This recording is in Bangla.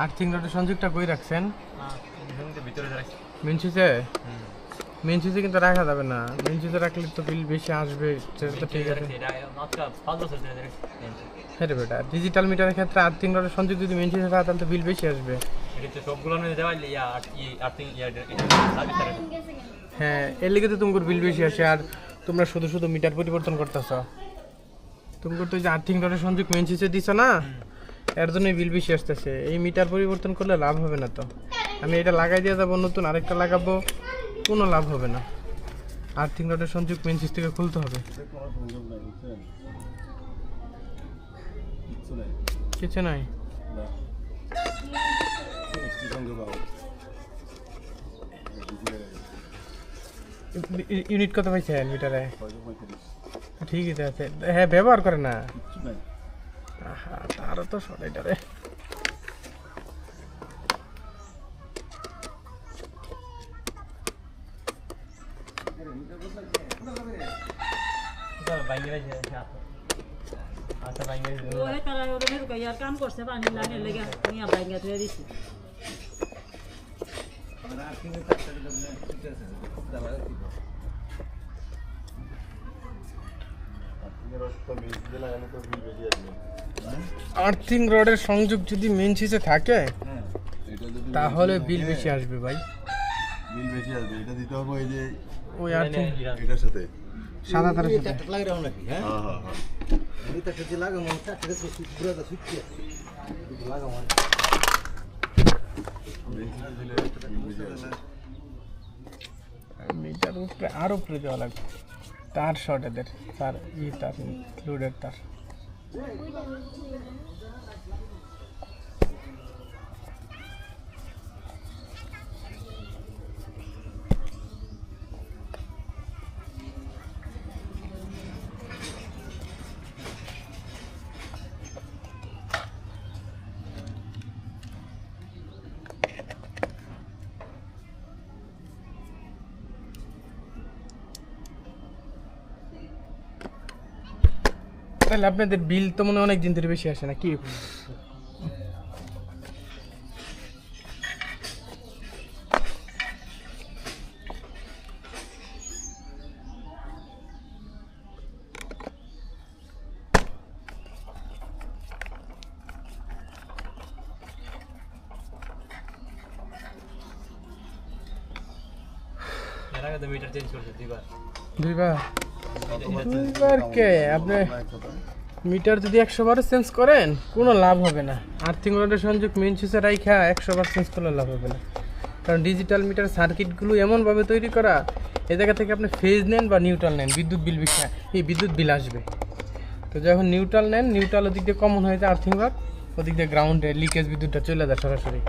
আর্থিং রডের সংযোগটা কই রাখছেন? ভিতরে মেন সুইচে? মেন সুইচে কিন্তু রাখা যাবে না, মেন সুইচে রাখলে তো বিল বেশি আসবে, সেটা তো ঠিক আছে। হ্যাঁ রে বেটা, ডিজিটাল মিটারের ক্ষেত্রে আর্থিং রডের সংযোগ যদি মেন সুইচে থাকে তাহলে তো বিল বেশি আসবে। হ্যাঁ, এর লিগে তো তোমার বিল বেশি আসে, আর তোমরা শুধু শুধু মিটার পরিবর্তন করতেছ। তুমি তো যে আর্থিং রডের সংযোগ মেন সুইচে দিছ না, এর জন্যই বিল বেশি আসতেছে। এই মিটার পরিবর্তন করলে লাভ হবে না তো। আমি এটা লাগাই দিয়ে যাবো, নতুন আরেকটা লাগাবো, কোনো লাভ হবে না। আর্থিং রডের সংযোগ মেন সুইচ থেকে খুলতে হবে। কিছু নাই। ইউনিট কত পাইছেন মিটারে? ঠিকই তো আছে। হ্যাঁ, ব্যবহার করে না। তারও তো সবাইটারে কাম করছে পানি লাগে লেগে বাইঙ্গা ধুয়ে দিছি। আর্থিং রডের সংযোগ যদি মেন সুইচে থাকে তাহলে বিল বেশি আসবে ভাই। বিল বেশি আসবে, এটা দিতে হবে এই যে ওই আর্থিং এটার সাথে সাদা তারের সাথে। এটা লাগে রাও নাকি? হ্যাঁ হ্যাঁ হ্যাঁ এটা যদি লাগে মন চারটে সুইচ পুরো দা সুইচ এটা লাগা মন মিটার উপরে আর উপরে দেওয়া লাগবে। তার শর্ট এদের, তার তার লোডের তার। তাহলে আপনাদের বিল তো মনে হয় অনেক দিন ধরে বেশি আসে না কি? দুইবার কে? আপনি মিটার যদি 100 বার চেঞ্জ করেন কোনো লাভ হবে না। আর্থিং রডের সংযোগ মেন সুইচে রাইখা 100 বার চেঞ্জ করলে লাভ হবে না, কারণ ডিজিটাল মিটার সার্কিটগুলো এমনভাবে তৈরি করা, এই জায়গা থেকে আপনি ফেজ নেন বা নিউট্রাল নেন, বিদ্যুৎ বিল বেশি, এই বিদ্যুৎ বিল আসবে। তো যখন নিউট্রাল নেন, নিউট্রাল ওদিক দিয়ে কমন হয়ে যায় আর্থিং রড, ওদিক দিয়ে গ্রাউন্ডে লিকেজ বিদ্যুৎটা চলে যায় সরাসরি।